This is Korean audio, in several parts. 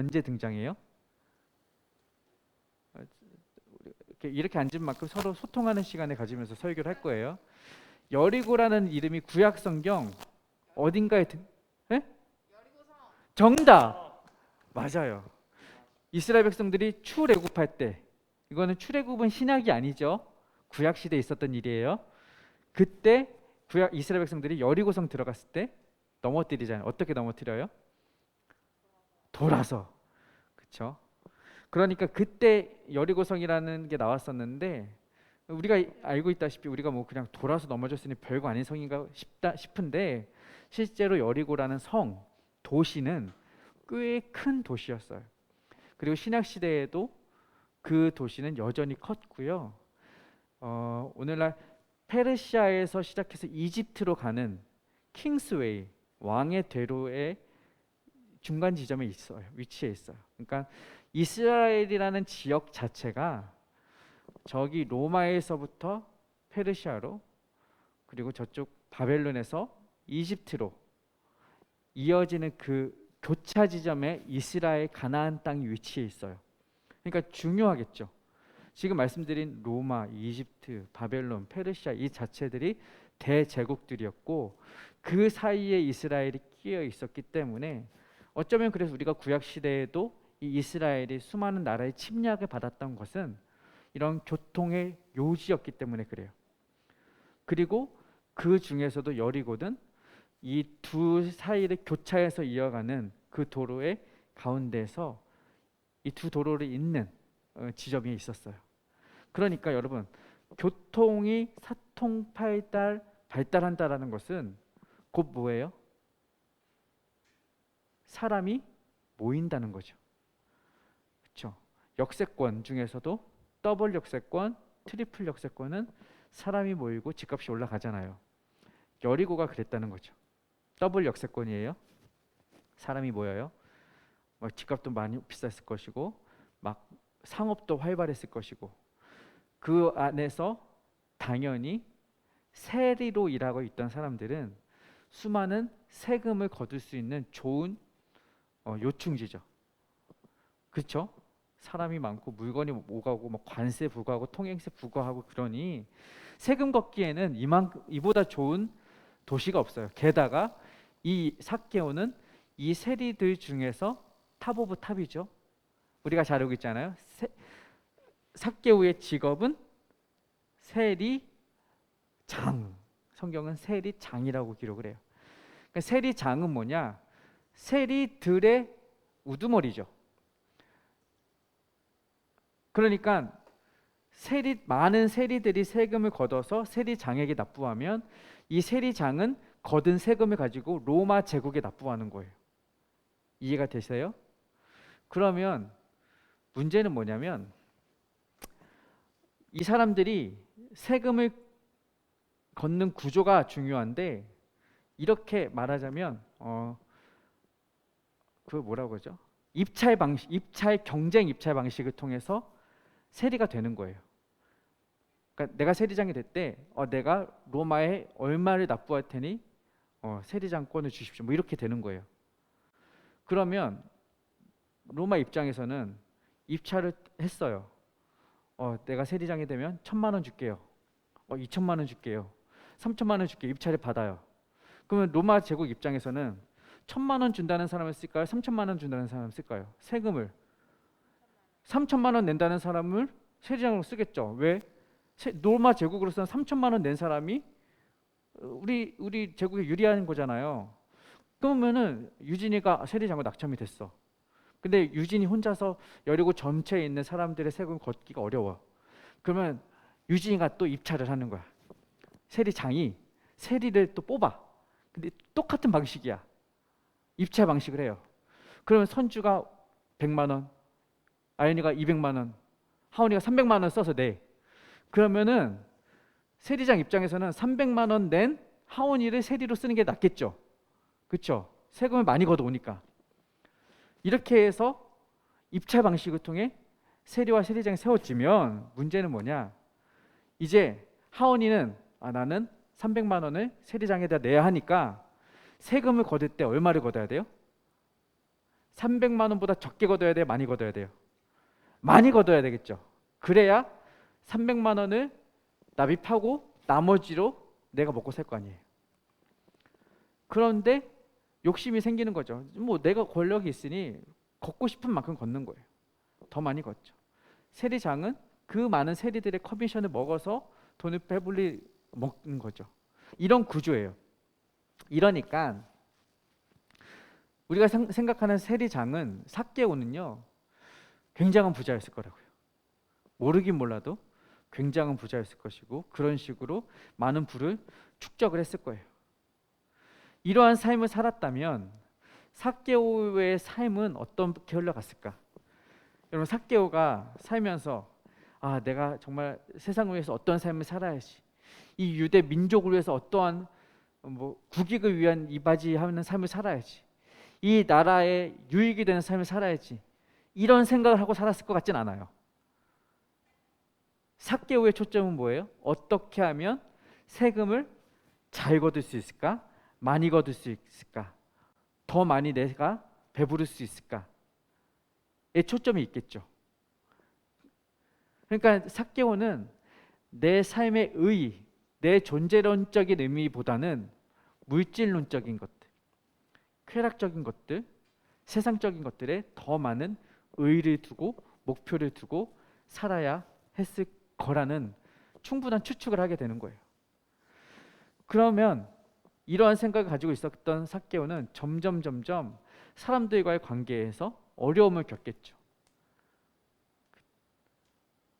언제 등장해요? 이렇게 앉은 만큼 서로 소통하는 시간을 가지면서 설교를 할 거예요. 여리고라는 이름이 구약 성경 어딘가에 예? 정답! 맞아요. 이스라엘 백성들이 출애굽할 때, 이거는 출애굽은 신약이 아니죠. 구약 시대에 있었던 일이에요. 그때 구약 이스라엘 백성들이 여리고성 들어갔을 때 넘어뜨리잖아요. 어떻게 넘어뜨려요? 돌아서. 그렇죠? 그러니까 그때 여리고성이라는 게 나왔었는데, 우리가 알고 있다시피 우리가 뭐 그냥 돌아서 넘어졌으니 별거 아닌 성인가 싶은데, 실제로 여리고라는 성 도시는 꽤 큰 도시였어요. 그리고 신약 시대에도 그 도시는 여전히 컸고요. 오늘날 페르시아에서 시작해서 이집트로 가는 킹스웨이, 왕의 대로의 중간 지점에 있어요. 위치해 있어요. 그러니까 이스라엘이라는 지역 자체가 저기 로마에서부터 페르시아로, 그리고 저쪽 바벨론에서 이집트로 이어지는 그 교차 지점에 이스라엘 가나안 땅이 위치해 있어요. 그러니까 중요하겠죠. 지금 말씀드린 로마, 이집트, 바벨론, 페르시아 이 자체들이 대제국들이었고, 그 사이에 이스라엘이 끼어 있었기 때문에 어쩌면 그래서 우리가 구약 시대에도 이 이스라엘이 수많은 나라의 침략을 받았던 것은 이런 교통의 요지였기 때문에 그래요. 그리고 그 중에서도 여리고는 이 두 사이를 교차해서 이어가는 그 도로의 가운데서 이 두 도로를 잇는 지점이 있었어요. 그러니까 여러분, 교통이 발달한다라는 것은 곧 뭐예요? 사람이 모인다는 거죠. 그렇죠? 역세권 중에서도 더블 역세권, 트리플 역세권은 사람이 모이고 집값이 올라가잖아요. 여리고가 그랬다는 거죠. 더블 역세권이에요. 사람이 모여요. 집값도 많이 비쌌을 것이고, 막 상업도 활발했을 것이고, 그 안에서 당연히 세리로 일하고 있던 사람들은 수많은 세금을 거둘 수 있는 좋은 요충지죠. 그렇죠? 사람이 많고 물건이 오가고 뭐 관세 부과하고 통행세 부과하고, 그러니 세금 걷기에는 이보다 좋은 도시가 없어요. 게다가 이 삭개오는 이 세리들 중에서 탑 오브 탑이죠. 우리가 잘 알고 있잖아요. 삭개오의 직업은 세리장. 성경은 세리장이라고 기록을 해요. 그러니까 세리장은 뭐냐? 세리들의 우두머리죠. 그러니까 많은 세리들이 세금을 걷어서 세리장에게 납부하면 이 세리장은 거둔 세금을 가지고 로마 제국에 납부하는 거예요. 이해가 되세요? 그러면 문제는 뭐냐면, 이 사람들이 세금을 걷는 구조가 중요한데, 이렇게 말하자면 그 뭐라고 하죠? 경쟁 입찰 방식을 통해서 세리가 되는 거예요. 그러니까 내가 세리장이 됐대. 내가 로마에 얼마를 납부할 테니 세리장권을 주십시오. 뭐 이렇게 되는 거예요. 그러면 로마 입장에서는 입찰을 했어요. 내가 세리장이 되면 1,000만 원 줄게요. 2,000만 원 줄게요. 3,000만 원 줄게요. 입찰을 받아요. 그러면 로마 제국 입장에서는 1,000만 원 준다는 사람을 쓸까요? 3,000만 원 준다는 사람을 쓸까요? 세금을 3,000만 원 낸다는 사람을 세리장으로 쓰겠죠. 왜? 로마 제국으로서는 3,000만 원 낸 사람이 우리 제국에 유리한 거잖아요. 그러면은 유진이가 세리장으로 낙첨이 됐어. 근데 유진이 혼자서 여리고 전체에 있는 사람들의 세금을 걷기가 어려워. 그러면 유진이가 또 입찰을 하는 거야. 세리장이 세리를 또 뽑아. 근데 똑같은 방식이야. 입찰 방식을 해요. 그러면 선주가 100만 원, 아연이가 200만 원, 하원이가 300만 원 써서 내. 그러면은 세리장 입장에서는 300만 원 낸 하원이를 세리로 쓰는 게 낫겠죠. 그렇죠? 세금을 많이 걷어오니까. 이렇게 해서 입찰 방식을 통해 세리와 세리장이 세워지면, 문제는 뭐냐? 이제 하원이는 나는 300만 원을 세리장에다 내야 하니까 세금을 걷을 때 얼마를 걷어야 돼요? 300만 원보다 적게 걷어야 돼요? 많이 걷어야 돼요? 많이 걷어야 되겠죠. 그래야 300만 원을 납입하고 나머지로 내가 먹고 살 거 아니에요. 그런데 욕심이 생기는 거죠. 뭐 내가 권력이 있으니 걷고 싶은 만큼 걷는 거예요. 더 많이 걷죠. 세리장은 그 많은 세리들의 커미션을 먹어서 돈을 배불리 먹는 거죠. 이런 구조예요. 이러니까 우리가 생각하는 세리장은 삭개오는요 굉장한 부자였을 거라고요. 모르긴 몰라도 굉장한 부자였을 것이고 그런 식으로 많은 부를 축적을 했을 거예요. 이러한 삶을 살았다면 삭개오의 삶은 어떻게 흘러갔을까? 여러분, 삭개오가 살면서 내가 정말 세상을 위해서 어떤 삶을 살아야지, 이 유대 민족을 위해서 어떠한 국익을 위한 이바지하는 삶을 살아야지, 이 나라에 유익이 되는 삶을 살아야지, 이런 생각을 하고 살았을 것 같진 않아요. 삭개오의 초점은 뭐예요? 어떻게 하면 세금을 잘 거둘 수 있을까? 많이 거둘 수 있을까? 더 많이 내가 배부를 수 있을까? 에 초점이 있겠죠. 그러니까 삭개오는 내 삶의 의, 내 존재론적인 의미보다는 물질론적인 것들, 쾌락적인 것들, 세상적인 것들에 더 많은 의의를 두고 목표를 두고 살아야 했을 거라는 충분한 추측을 하게 되는 거예요. 그러면 이러한 생각을 가지고 있었던 삭개오는 점점 사람들과의 관계에서 어려움을 겪겠죠.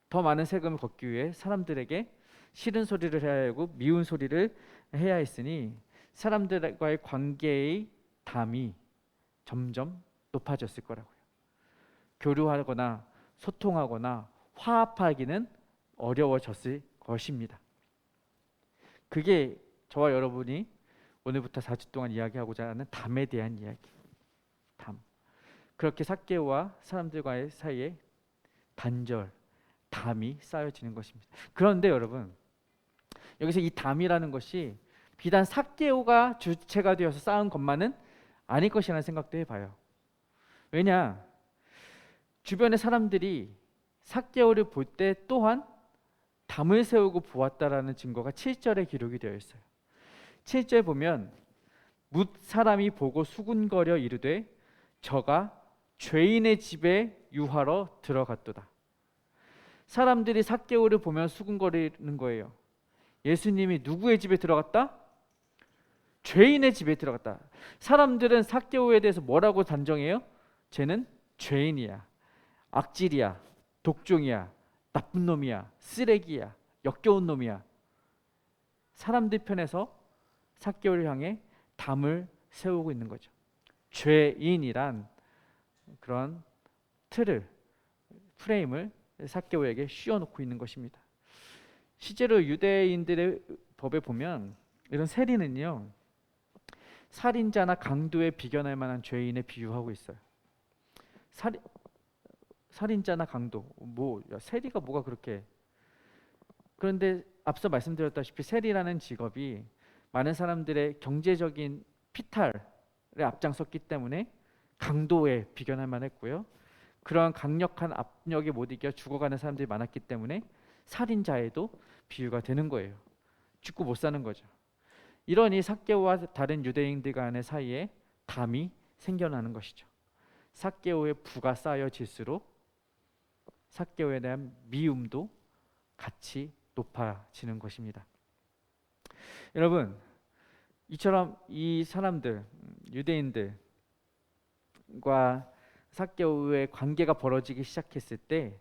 더 많은 세금을 걷기 위해 사람들에게 싫은 소리를 해야 하고 미운 소리를 해야 했으니 사람들과의 관계의 담이 점점 높아졌을 거라고요. 교류하거나 소통하거나 화합하기는 어려워졌을 것입니다. 그게 저와 여러분이 오늘부터 4주 동안 이야기하고자 하는 담에 대한 이야기. 담. 그렇게 삭개오와 사람들과의 사이에 단절, 담이 쌓여지는 것입니다. 그런데 여러분, 여기서 이 담이라는 것이 비단 삭개오가 주체가 되어서 쌓은 것만은 아닐 것이라는 생각도 해봐요. 왜냐? 주변의 사람들이 삭개오를 볼 때 또한 담을 세우고 보았다라는 증거가 7절에 기록이 되어 있어요. 7절 보면 뭇 사람이 보고 수군거려 이르되 저가 죄인의 집에 유하러 들어갔도다. 사람들이 삭개오를 보면 수군거리는 거예요. 예수님이 누구의 집에 들어갔다? 죄인의 집에 들어갔다. 사람들은 삭개오에 대해서 뭐라고 단정해요? 쟤는 죄인이야, 악질이야, 독종이야, 나쁜 놈이야, 쓰레기야, 역겨운 놈이야. 사람들 편에서 삭개오를 향해 담을 세우고 있는 거죠. 죄인이란 그런 틀을, 프레임을 삭개오에게 씌워놓고 있는 것입니다. 실제로 유대인들의 법에 보면 이런 세리는요, 살인자나 강도에 비견할 만한 죄인에 비유하고 있어요. 살인자나 강도, 세리가 뭐가 그렇게. 그런데 앞서 말씀드렸다시피 세리라는 직업이 많은 사람들의 경제적인 피탈에 앞장섰기 때문에 강도에 비견할 만했고요. 그러한 강력한 압력에 못 이겨 죽어가는 사람들이 많았기 때문에 살인자에도 비유가 되는 거예요. 죽고 못 사는 거죠. 이러니 삭개오와 다른 유대인들 간의 사이에 담이 생겨나는 것이죠. 삭개오의 부가 쌓여질수록 삭개오에 대한 미움도 같이 높아지는 것입니다. 여러분, 이처럼 이 사람들, 유대인들과 삭개오의 관계가 벌어지기 시작했을 때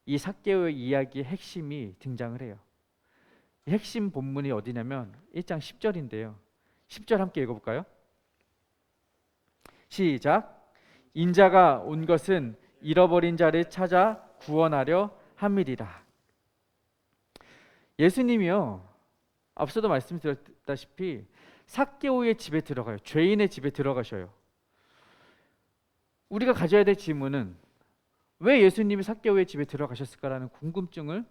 이 삭개오의 이야기의 핵심이 등장을 해요. 핵심 본문이 어디냐면 1장 10절인데요. 10절 함께 읽어볼까요? 시작. 인자가 온 것은 잃어버린 자를 찾아 구원하려 함이리라. 예수님이요, 앞서도 말씀드렸다시피 삭개오의 집에 들어가요. 죄인의 집에 들어가셔요. 우리가 가져야 될 질문은 왜 예수님이 삭개오의 집에 들어가셨을까라는 궁금증을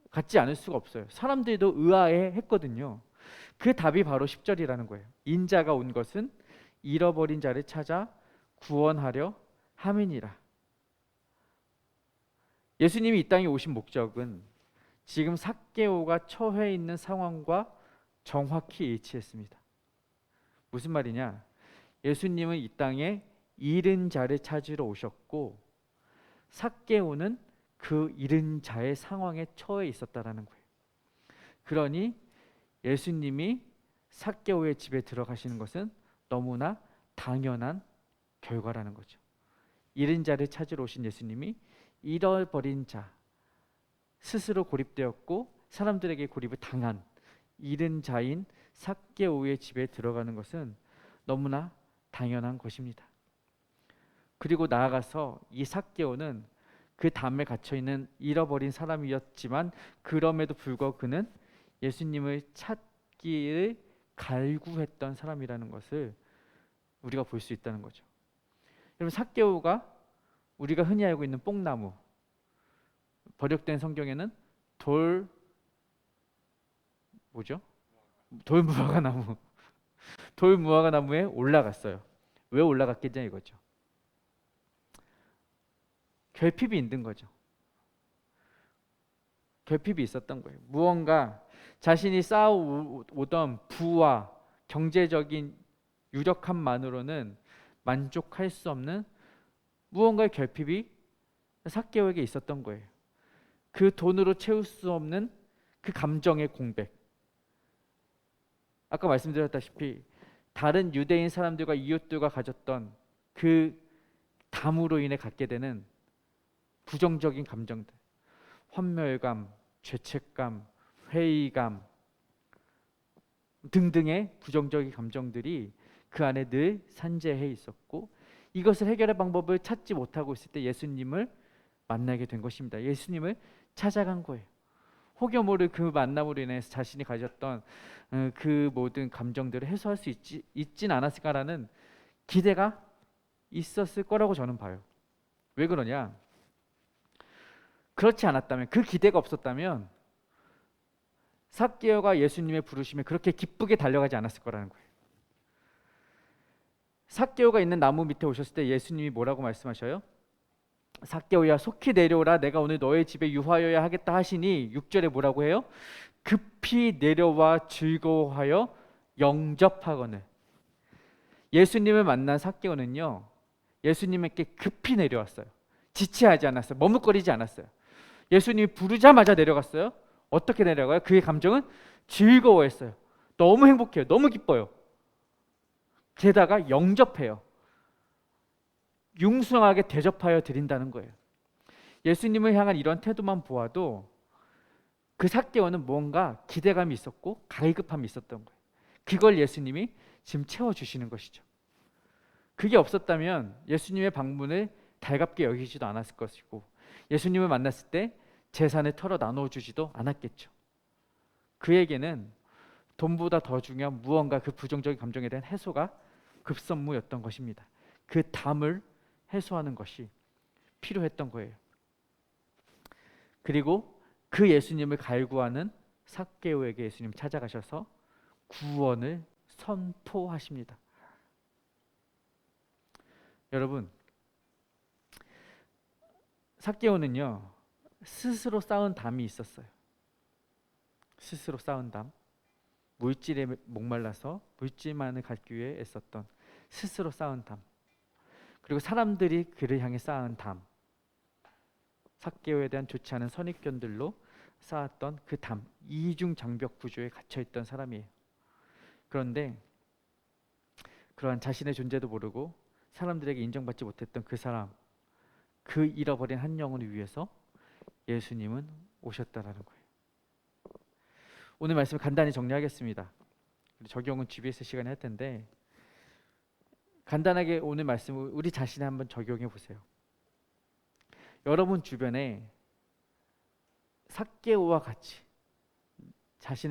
갖지 않을 수가 없어요. 사람들도 의아해했거든요. 그 답이 바로 10절이라는 거예요. 인자가 온 것은 잃어버린 자를 찾아 구원하려 함이니라. 예수님이 이 땅에 오신 목적은 지금 삭개오가 처해 있는 상황과 정확히 일치했습니다. 무슨 말이냐? 예수님은 이 땅에 잃은 자를 찾으러 오셨고 삭개오는 그 잃은 자의 상황에 처해 있었다라는 거예요. 그러니 예수님이 삭개오의 집에 들어가시는 것은 너무나 당연한 결과라는 거죠. 잃은 자를 찾으러 오신 예수님이 잃어버린 자, 스스로 고립되었고 사람들에게 고립을 당한 잃은 자인 삭개오의 집에 들어가는 것은 너무나 당연한 것입니다. 그리고 나아가서 이 삭개오는 그 담에 갇혀 있는 잃어버린 사람이었지만 그럼에도 불구하고 그는 예수님을 찾기를 갈구했던 사람이라는 것을 우리가 볼 수 있다는 거죠. 여러분, 삭개오가 우리가 흔히 알고 있는 뽕나무, 번역된 성경에는 돌무화과나무 돌무화과나무에 올라갔어요. 왜 올라갔겠냐 이거죠. 결핍이 있는 거죠. 결핍이 있었던 거예요. 무언가 자신이 쌓아오던 부와 경제적인 유력함만으로는 만족할 수 없는 무언가의 결핍이 삭개오에게 있었던 거예요. 그 돈으로 채울 수 없는 그 감정의 공백. 아까 말씀드렸다시피 다른 유대인 사람들과 이웃들과 가졌던 그 담으로 인해 갖게 되는 부정적인 감정들, 환멸감, 죄책감, 회의감 등등의 부정적인 감정들이 그 안에 늘 산재해 있었고 이것을 해결할 방법을 찾지 못하고 있을 때 예수님을 만나게 된 것입니다. 예수님을 찾아간 거예요. 혹여 모를 그 만남으로 인해서 자신이 가졌던 그 모든 감정들을 해소할 수 있진 않았을까라는 기대가 있었을 거라고 저는 봐요. 왜 그러냐? 그렇지 않았다면, 그 기대가 없었다면 삭개오가 예수님의 부르심에 그렇게 기쁘게 달려가지 않았을 거라는 거예요. 삭개오가 있는 나무 밑에 오셨을 때 예수님이 뭐라고 말씀하셔요? 삭개오야 속히 내려오라, 내가 오늘 너의 집에 유하여야 하겠다 하시니 6절에 뭐라고 해요? 급히 내려와 즐거워하여 영접하거늘. 예수님을 만난 삭개오는요, 예수님께 급히 내려왔어요. 지체하지 않았어요. 머뭇거리지 않았어요. 예수님이 부르자마자 내려갔어요. 어떻게 내려가요? 그의 감정은 즐거워했어요. 너무 행복해요. 너무 기뻐요. 게다가 영접해요. 융숭하게 대접하여 드린다는 거예요. 예수님을 향한 이런 태도만 보아도 그 삭개오는 뭔가 기대감이 있었고 갈급함이 있었던 거예요. 그걸 예수님이 지금 채워주시는 것이죠. 그게 없었다면 예수님의 방문을 달갑게 여기지도 않았을 것이고 예수님을 만났을 때 재산을 털어 나눠주지도 않았겠죠. 그에게는 돈보다 더 중요한 무언가, 그 부정적인 감정에 대한 해소가 급선무였던 것입니다. 그 담을 해소하는 것이 필요했던 거예요. 그리고 그 예수님을 갈구하는 삭개오에게 예수님 찾아가셔서 구원을 선포하십니다. 여러분, 삭개오는요 스스로 쌓은 담이 있었어요. 스스로 쌓은 담, 물질에 목말라서 물질만을 갖기 위해 애썼던 스스로 쌓은 담, 그리고 사람들이 그를 향해 쌓은 담, 삭개오에 대한 좋지 않은 선입견들로 쌓았던 그 담, 이중 장벽 구조에 갇혀있던 사람이에요. 그런데 그러한 자신의 존재도 모르고 사람들에게 인정받지 못했던 그 사람, 그 잃어버린 한 영혼을 위해서 예수님은 오셨다라는 거예요. 오늘 말씀을 간단히 정리하겠습니다. 적용은 GBS 시간에 할 텐데 간단하게 오늘 말씀을 우리 자신에 한번 적용해 보세요. 여러분 주변에 삭개오와 같이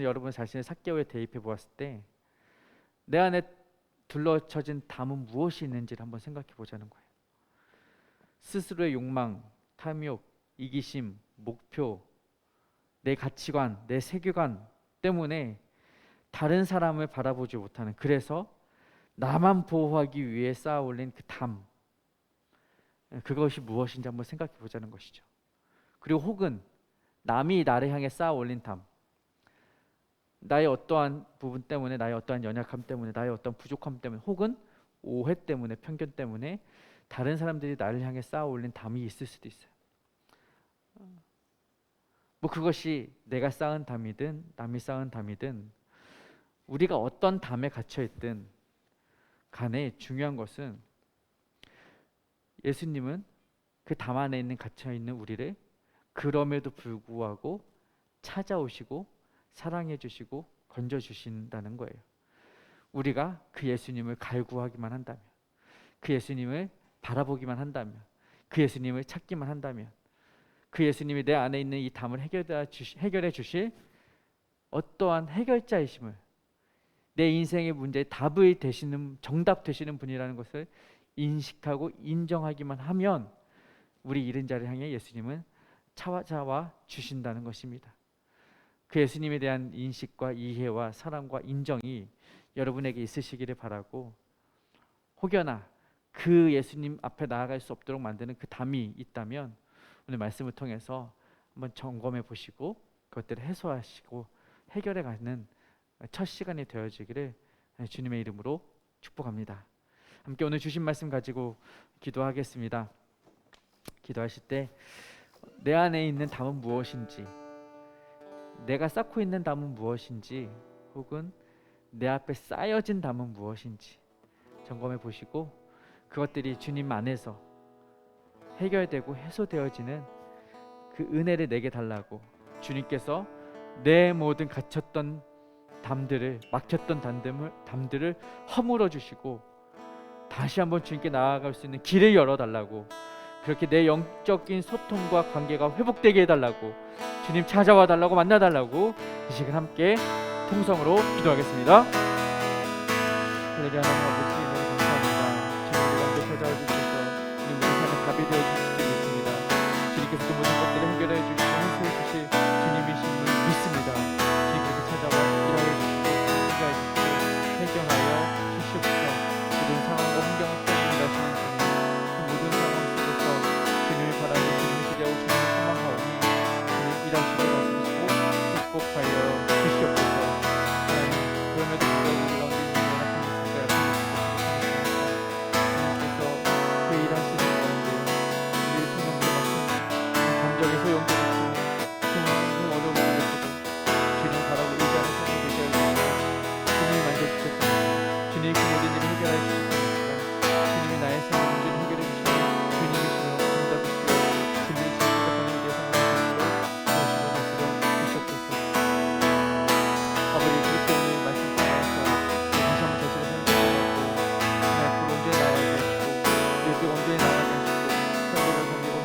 여러분 자신의 삭개오에 대입해 보았을 때 내 안에 둘러쳐진 담은 무엇이 있는지를 한번 생각해 보자는 거예요. 스스로의 욕망, 탐욕, 이기심, 목표, 내 가치관, 내 세계관 때문에 다른 사람을 바라보지 못하는, 그래서 나만 보호하기 위해 쌓아 올린 그 담, 그것이 무엇인지 한번 생각해 보자는 것이죠. 그리고 혹은 남이 나를 향해 쌓아 올린 담, 나의 어떠한 부분 때문에, 나의 어떠한 연약함 때문에, 나의 어떤 부족함 때문에, 혹은 오해 때문에, 편견 때문에 다른 사람들이 나를 향해 쌓아 올린 담이 있을 수도 있어요. 뭐 그것이 내가 쌓은 담이든 남이 쌓은 담이든 우리가 어떤 담에 갇혀 있든 간에 중요한 것은 예수님은 그 담 안에 있는 갇혀 있는 우리를 그럼에도 불구하고 찾아오시고 사랑해 주시고 건져 주신다는 거예요. 우리가 그 예수님을 갈구하기만 한다면, 그 예수님을 바라보기만 한다면, 그 예수님을 찾기만 한다면, 그 예수님이 내 안에 있는 이 담을 해결해 주실 어떠한 해결자이심을, 내 인생의 문제에 답을 되시는, 정답 되시는 분이라는 것을 인식하고 인정하기만 하면 우리 잃은 자를 향해 예수님은 찾아와 주신다는 것입니다. 그 예수님에 대한 인식과 이해와 사랑과 인정이 여러분에게 있으시기를 바라고, 혹여나 그 예수님 앞에 나아갈 수 없도록 만드는 그 담이 있다면 오늘 말씀을 통해서 한번 점검해 보시고 그것들을 해소하시고 해결해 가는 첫 시간이 되어지기를 주님의 이름으로 축복합니다. 함께 오늘 주신 말씀 가지고 기도하겠습니다. 기도하실 때 내 안에 있는 담은 무엇인지, 내가 쌓고 있는 담은 무엇인지, 혹은 내 앞에 쌓여진 담은 무엇인지 점검해 보시고 그것들이 주님 안에서 해결되고 해소되어지는 그 은혜를 내게 달라고, 주님께서 내 모든 갇혔던 담들을, 막혔던 담들을 허물어 주시고 다시 한번 주님께 나아갈 수 있는 길을 열어 달라고, 그렇게 내 영적인 소통과 관계가 회복되게 해달라고, 주님 찾아와 달라고, 만나 달라고 이 시간 함께 통성으로 기도하겠습니다. 하나님 아버지, 너무 감사합니다. 주님 우리 가운데 찾아와 주셔서 우리 모든 삶의 답이 되어 주실 줄 믿습니다. 주님께서 그 모든 것들을 해결해 주시고 해소해 주실 주님이심을 믿습니다. 주님 그렇게 찾아와 일하여 주시고 해결해 주시고 해결하여 주시옵소서. 모든 상황과 환경을 통일하시는 주님, 그 모든 상황 속에서 주님을 바라고 주님을 기대하고 주님을 소망하오니 주님 일하시고 가시고 축복하여 주시옵소서. 하나님, 그럼에도 불구하고 우리 가운데 있는 연약한 모습과 약한 모습을 주님께서 그 일하시는 가운데 우리의 청년들을 맡은 감정의 소용돌이 그 어려운 속에서도 주님을 바라고 의지하는 삶이 되게 하여 주님이 만져주셨습니다. 주님이 그 모든 일을 해결해 주셨습니다. 주님이 나의 삶의 문제를 해결해 주시고 주님이시여 정답이시여 진리이시여 부탁하는 우리의 생각을 주시고 무엇이고 주시옵소서. 아버지, 그렇게 오늘 말씀 따라서 다시 한번 저시를 생각해보고 하나님 앞으로 온전히 나아가게 하시고 이렇게 온전히 나아가게 하시고 설교를 섬기고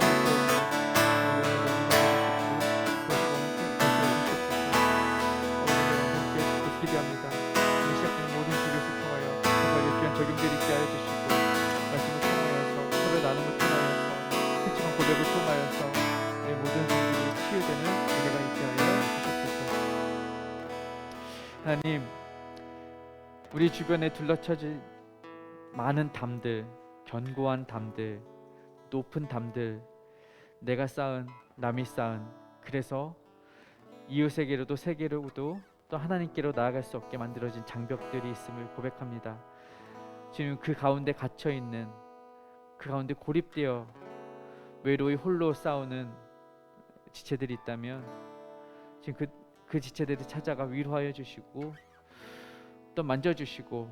기대합니다. 오늘 시작되는 모든 주기를 통하여 정말 귀한 적용들이 있게 하여 주시고 말씀을 통하여서 서로의 나눔을 통하여서 솔직한 고백을 통하여서 우리 모든 분들이 치유되는 은혜가 있게 하여 주시옵소서. 하나님, 우리 주변에 둘러쳐진 많은 담들, 견고한 담들, 높은 담들, 내가 쌓은, 남이 쌓은, 그래서 이웃에게로도 세계로도 또 하나님께로 나아갈 수 없게 만들어진 장벽들이 있음을 고백합니다. 지금 그 가운데 갇혀 있는, 그 가운데 고립되어 외로이 홀로 싸우는 지체들이 있다면 지금 그 지체들을 찾아가 위로하여 주시고 또 만져주시고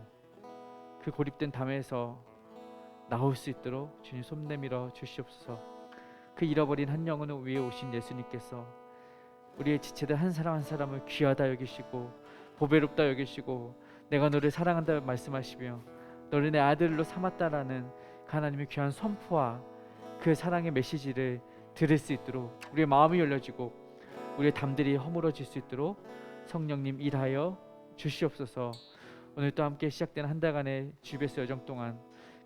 그 고립된 담에서 나올 수 있도록 주님 손 내밀어 주시옵소서. 그 잃어버린 한 영혼을 위해 오신 예수님께서 우리의 지체들 한 사람 한 사람을 귀하다 여기시고 보배롭다 여기시고 내가 너를 사랑한다 말씀하시며 너를 내 아들로 삼았다라는 그 하나님의 귀한 선포와 그 사랑의 메시지를 들을 수 있도록 우리의 마음이 열려지고 우리의 담들이 허물어질 수 있도록 성령님 일하여 주시옵소서. 오늘 또 함께 시작된 한 달간의 GBS 여정 동안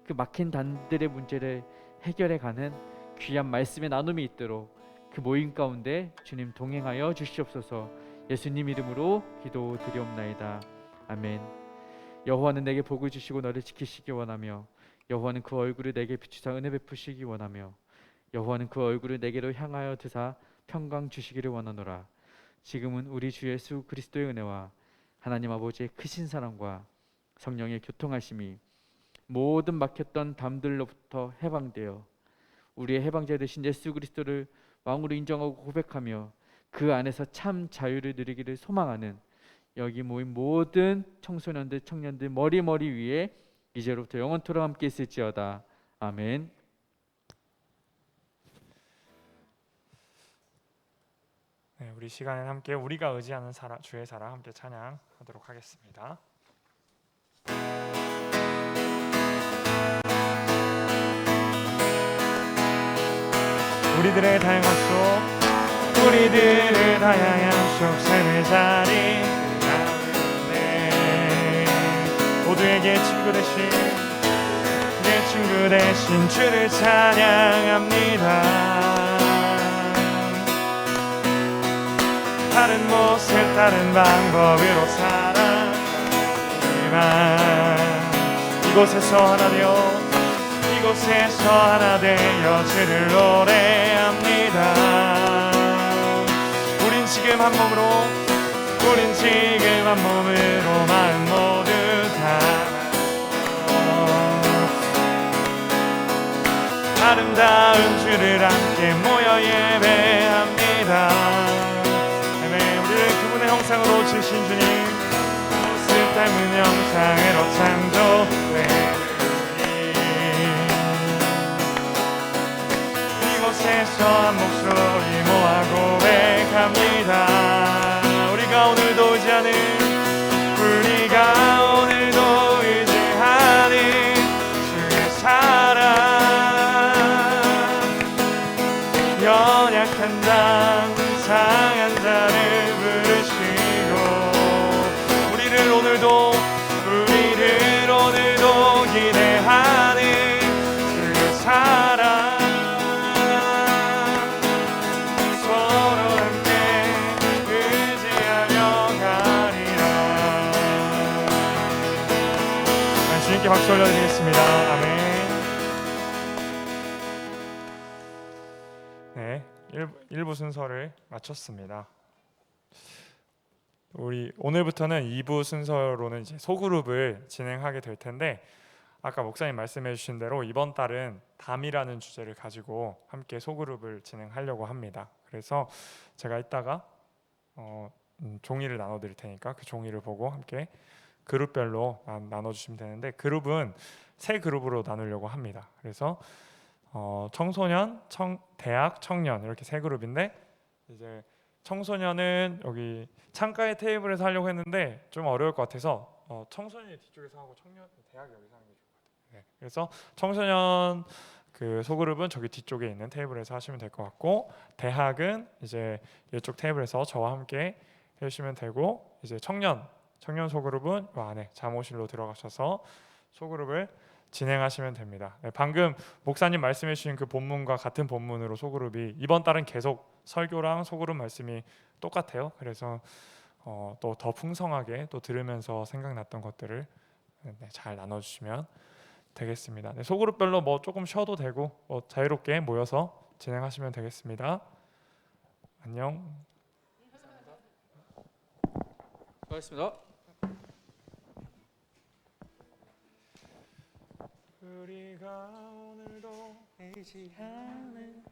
그 막힌 담들의 문제를 해결해가는 귀한 말씀의 나눔이 있도록 그 모임 가운데 주님 동행하여 주시옵소서. 예수님 이름으로 기도드리옵나이다. 아멘. 여호와는 내게 복을 주시고 너를 지키시기 원하며 여호와는 그 얼굴을 내게 비추사 은혜 베푸시기 원하며 여호와는 그 얼굴을 내게로 향하여 드사 평강 주시기를 원하노라. 지금은 우리 주 예수 그리스도의 은혜와 하나님 아버지의 크신 사랑과 성령의 교통하심이 모든 막혔던 담들로부터 해방되어 우리의 해방자 되신 예수 그리스도를 왕으로 인정하고 고백하며 그 안에서 참 자유를 누리기를 소망하는 여기 모인 모든 청소년들 청년들 머리 위에 이제로부터 영원토록 함께 있을지어다. 아멘. 네, 우리 시간에 함께 우리가 의지하는 주의 사랑 함께 찬양하도록 하겠습니다. 우리들의 다양한 속 삶의 자리 가운데 모두에게 친구 되신 주를 찬양합니다. 다른 모습 다른 방법으로 살았지만 이곳에서 하나 되어 주를 노래합니다. 우린 지금 한 몸으로 마음 모두 다 아름다운 주를 함께 모여 예배합니다. 우리를 그분의 형상으로 지으신 주님 모습 닮은 형상으로 창조되니 이곳에서 한 목소리 모아 고백합니다. 우리가 오늘도 의지하는 주의 사랑 연약한 상한 자를 부르시고 우리를 오늘도 기대하는 주의 사랑 서로 함께 의지하며 가리라. 주님께 박수 올려드리겠습니다. 아멘. 네, 1부 순서를 마쳤습니다. 우리 오늘부터는 2부 순서로는 이제 소그룹을 진행하게 될 텐데 아까 목사님 말씀해 주신 대로 이번 달은 담이라는 주제를 가지고 함께 소그룹을 진행하려고 합니다. 그래서 제가 이따가 종이를 나눠 드릴 테니까 그 종이를 보고 함께 그룹별로 나눠 주시면 되는데 그룹은 3그룹으로 나누려고 합니다. 그래서 청소년, 대학, 청년 이렇게 3그룹인데 이제 청소년은 여기 창가의 테이블에서 하려고 했는데 좀 어려울 것 같아서 청소년이 뒤쪽에서 하고 대학이 여기서 하는 게 좋을 것 같아요. 네, 그래서 청소년 그 소그룹은 저기 뒤쪽에 있는 테이블에서 하시면 될 것 같고 대학은 이제 이쪽 테이블에서 저와 함께 해주시면 되고 이제 청년 소그룹은 이 안에 잠옷실로 들어가셔서 소그룹을 진행하시면 됩니다. 네, 방금 목사님 말씀해 주신 그 본문과 같은 본문으로 소그룹이 이번 달은 계속 설교랑 소그룹 말씀이 똑같아요. 그래서 또 더 풍성하게 또 들으면서 생각났던 것들을 잘 나눠주시면 되겠습니다. 네, 소그룹별로 뭐 조금 쉬어도 되고 자유롭게 모여서 진행하시면 되겠습니다. 안녕. 수고하셨습니다. 우리가 오늘도 의지하는